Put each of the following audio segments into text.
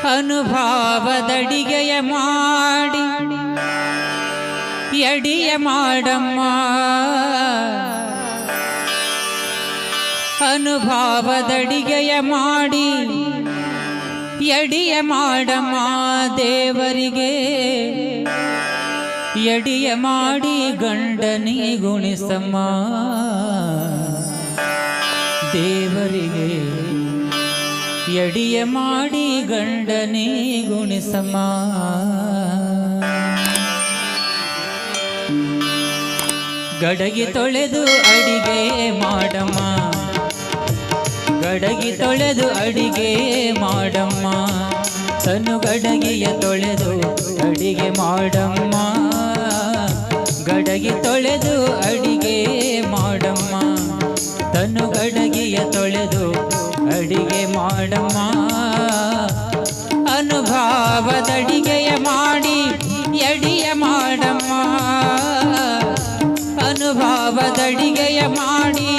ಅನುಭಾವದಡಿಗೆಯ ಮಾಡಿ ಎಡಿಯ ಮಾಡಮ್ಮ ಅನುಭಾವದಡಿಗೆಯ ಮಾಡಿ ಎಡಿಯ ಮಾಡಮ್ಮ ದೇವರಿಗೆ ಎಡಿಯ ಮಾಡಿ ಗಂಡನಿ ಗುಣಿಸಮ್ಮ ದೇವರಿಗೆ ಎಡಿಯ ಮಾಡಿ ಗಂಡನಿ ಗುಣಿಸಮ್ಮ ಗಡಗಿ ತೊಳೆದು ಅಡಿಗೆ ಮಾಡಮ್ಮ ಗಡಗಿ ತೊಳೆದು ಅಡಿಗೆ ಮಾಡಮ್ಮ ತನು ಗಡಗಿಯ ತೊಳೆದು ಅಡಿಗೆ ಮಾಡಮ್ಮ ಗಡಗಿ ತೊಳೆದು ಅಡಿಗೆ ಮಾಡಮ್ಮ ತನು ಗಡಗಿಯ ತೊಳೆದು ಅಡಿಗೆ ಮಾಡಮ್ಮ ಅನುಭಾವದಡಿಗೆಯ ಮಾಡಿ ಎಡಿಯ ಮಾಡಮ್ಮ ಅನುಭಾವದಡಿಗೆಯ ಮಾಡಿ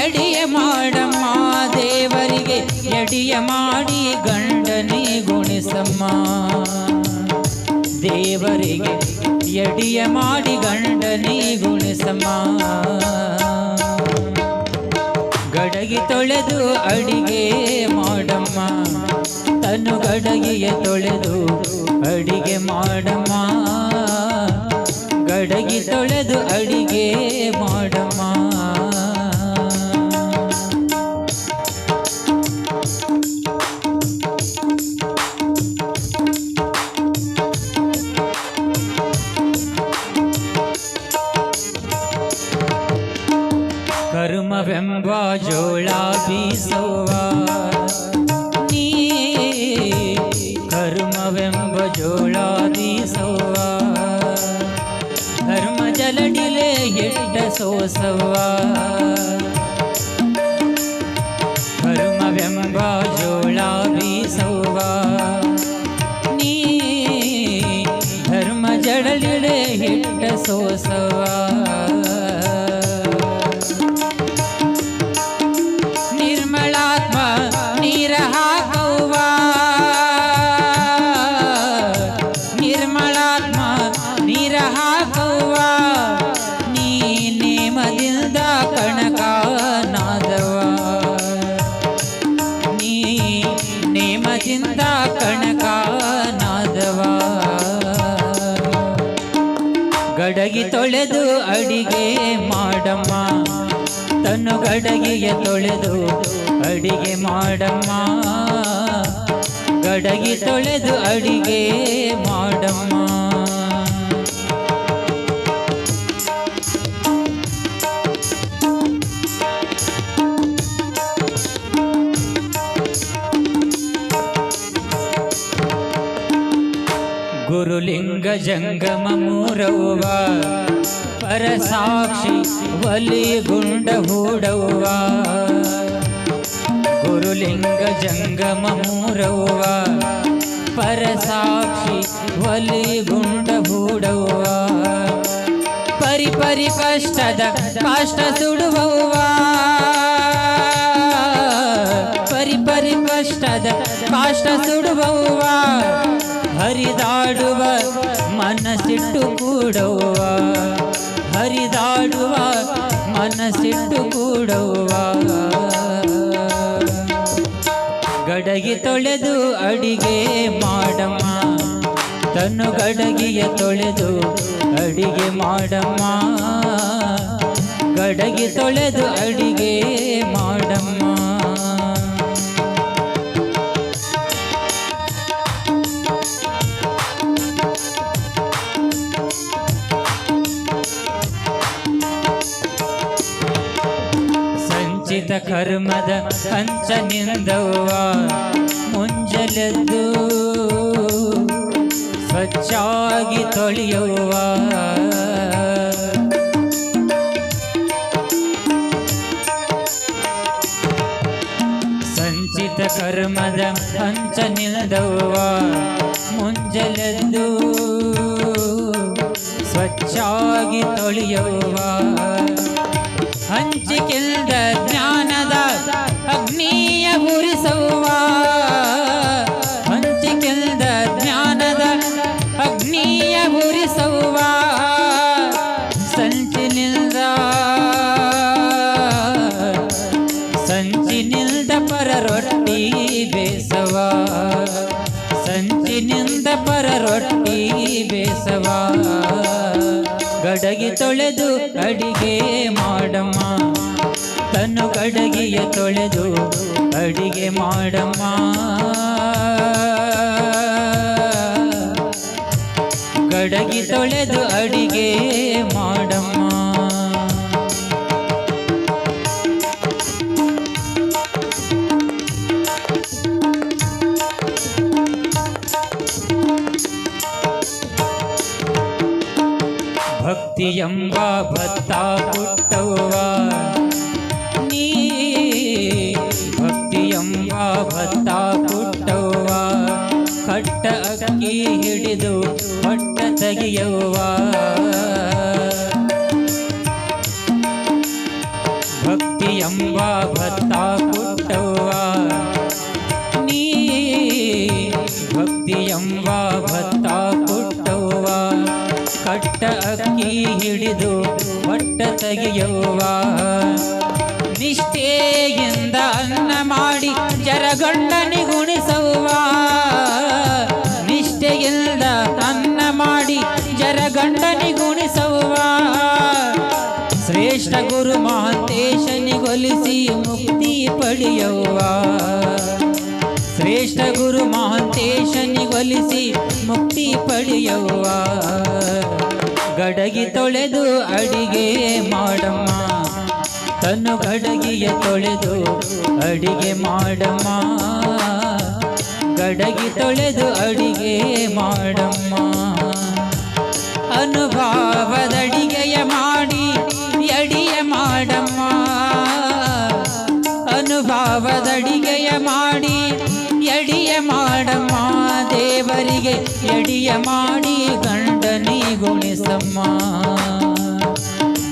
ಎಡಿಯ ಮಾಡಮ್ಮ ದೇವರಿಗೆ ಎಡಿಯ ಮಾಡಿ ಗಂಡನಿ ಗುಣಿಸಮ್ಮ ದೇವರಿಗೆ ಎಡಿಯ ಮಾಡಿ ಗಂಡನಿ ಗುಣಿಸಮ್ಮ ಗಡಗಿ ತೊಳೆದು ಅಡಿಗೆ ಮಾಡಮ್ಮ ತನು ಗಡಗಿಯ ತೊಳೆದು ಅಡಿಗೆ ಮಾಡಮ್ಮ ಗಡಗಿ ತೊಳೆದು ಅಡಿಗೆ ಮಾಡಮ್ಮ ಕರ್ಮವೆಂಬ ಜೋಳ ಬೀಸುವ ನೀ ಕರ್ಮವೆಂಬ ಜೋಳ ಬೀಸುವ ಧರ್ಮ ಜಲಡಿಲೆ ಹಿಡ್ಡ ಸೋಸವ ಕರ್ಮವೆಂಬ ಜೋಳ ಬೀಸುವ ನೀ ಧರ್ಮ ಜಲಡಿಲೆ ಹಿಡ್ಡ ಸೋಸವ ನೇಮದಿಂದ ಕಣಕ ನಾದವ ಗಡಗಿ ತೊಳೆದು ಅಡಿಗೆ ಮಾಡಮ್ಮ ತನು ಗಡಗಿಯ ತೊಳೆದು ಅಡಿಗೆ ಮಾಡಮ್ಮ ಗಡಗಿ ತೊಳೆದು ಅಡಿಗೆ ಮಾಡಮ್ಮ ಗುರುಲಿಂಗ ಜಂಗಮ ಮೂರವ್ವ ಪರಸಾಕ್ಷಿ ವಲಿ ಗುಂಡ ಹೂಡವ್ವ ಗುರುಲಿಂಗ ಜಂಗಮ ಮೂರವ್ವ ಪರಸಾಕ್ಷಿ ವಲಿ ಗುಂಡ ಹೂಡವ್ವ ಪರಿ ಪರಿ ಕಷ್ಟದ ಕಷ್ಟ ಸುಡುವವ್ವ ಪರಿ ಪರಿ ಕಷ್ಟದ ಕಷ್ಟ ಸುಡುವವ್ವ ಹರಿದಾಡುವ ಮನಸ್ಸಿಟ್ಟು ಕೂಡವ್ವ ಹರಿದಾಡುವ ಮನಸ್ಸಿಟ್ಟು ಕೂಡವ್ವ ಗಡಗಿ ತೊಳೆದು ಅಡಿಗೆ ಮಾಡಮ್ಮ ತನು ಗಡಗಿಯ ತೊಳೆದು ಅಡಿಗೆ ಮಾಡಮ್ಮ ಗಡಗಿ ತೊಳೆದು ಅಡಿಗೆ ಮಾಡಮ್ಮ ಸಂಚಿತ ಕರ್ಮದ ಪಂಚನಿಂದವ್ವ ಮುಂಜಲೆದ್ದು ಸ್ವಚ್ಛಾಗಿ ತೊಳೆಯುವ ಸಂಚಿತ ಕರ್ಮದ ಪಂಚನಿಂದವ್ವ ಮುಂಜಲೆದ್ದು ಸ್ವಚ್ಛಾಗಿ ತೊಳೆಯುವ ಹಂಚಿಕೆಲ್ದ ಜ್ಞಾನದ ಅಗ್ನಿಯ ಉರಿಸುವ ಹಂಚಿಕೆ ಬೇಸವ ಸಂಚಿನಿಂದ ಪರ ರೊಟ್ಟಿ ಬೇಸವ ಗಡಗಿ ತೊಳೆದು ಅಡಿಗೆ ಮಾಡಮ್ಮ ತನ್ನು ಗಡಗಿಯ ತೊಳೆದು ಅಡಿಗೆ ಮಾಡಮ್ಮ ಗಡಗಿ ತೊಳೆದು ಅಡಿಗೆ ಮಾಡಮ್ಮ ಭಕ್ತಿ ಎಂಬ ಭತ್ತ ಪುಟ್ಟವ್ವ ನೀ ಭಕ್ತಿ ಎಂಬ ಭತ್ತ ಪುಟ್ಟವ್ವ ಕಟ್ಟ ಅಕ್ಕಿ ಹಿಡಿದು ಹೊಟ್ಟ ತೆಗೆಯವ್ವ ಭಕ್ತಿ ಎಂಬ ಭತ್ತ ಪುಟ್ಟವ್ವ ನೀ ಭಕ್ತಿ ಎಂಬ ಭತ್ತ ಪುಟ್ಟವ್ವ ಕಟ್ಟ ಅಕ್ಕಿ ಹಿಡಿದು ಹೊಟ್ಟ ತೆಗೆಯವ್ವ ನಿಷ್ಠೆಯಿಂದ ಅನ್ನ ಮಾಡಿ ಜರಗಂಡನಿಗುಣಿಸವ್ವ ನಿಷ್ಠೆಯಿಂದ ಅನ್ನ ಮಾಡಿ ಜರಗಂಡನಿಗುಣಿಸವ್ವ ಶ್ರೇಷ್ಠ ಗುರು ಮಹಾಂತೇಶನಿಗೊಲಿಸಿ ಮುಕ್ತಿ ಪಡೆಯವ್ವ ಶ್ರೇಷ್ಠ ಗುರು ಮಹಾಂತೇಶನಿಗೊಲಿಸಿ ಮುಕ್ತಿ ಪಡೆಯವ್ವ ಗಡಗಿ ತೊಳೆದು ಅಡಿಗೆ ಮಾಡಮ್ಮ ತನ್ನು ಗಡಗಿಯ ತೊಳೆದು ಅಡಿಗೆ ಮಾಡಮ್ಮ ಗಡಗಿ ತೊಳೆದು ಅಡಿಗೆ ಮಾಡಮ್ಮ ಅನುಭವದಡಿಗೆಯ ಮಾಡಿ ಅಡಿಯ ಮಾಡಮ್ಮ ಅನುಭವದಡಿಗೆಯ ಮಾಡಿ ಎಡಿಯ ಮಾಡಮ್ಮ ದೇವರಿಗೆ ಎಡಿಯ ಮಾಡಿ ಗಂಡನಿಗುಣಿಸಮ್ಮ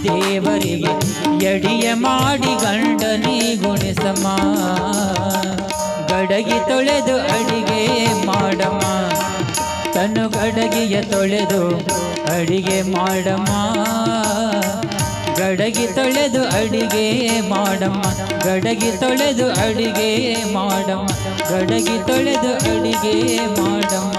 ದೇವರಿಗೆ ಎಡಿಯ ಮಾಡಿ ಗಂಡನಿಗುಣಿಸಮ್ಮ ಗಡಗಿ ತೊಳೆದು ಅಡಿಗೆ ಮಾಡಮ್ಮ ತನ್ನು ಗಡಗಿಯ ತೊಳೆದು ಅಡಿಗೆ ಮಾಡಮ್ಮ ಗಡಗಿ ತೊಳೆದು ಅಡಿಗೆ ಮಾಡಮ್ಮ ಗಡಗಿ ತೊಳೆದು ಅಡಿಗೆ ಮಾಡಮ್ಮ ಗಡಗಿ ತೊಳೆದು ಅಡಿಗೆ ಮಾಡಮ್ಮ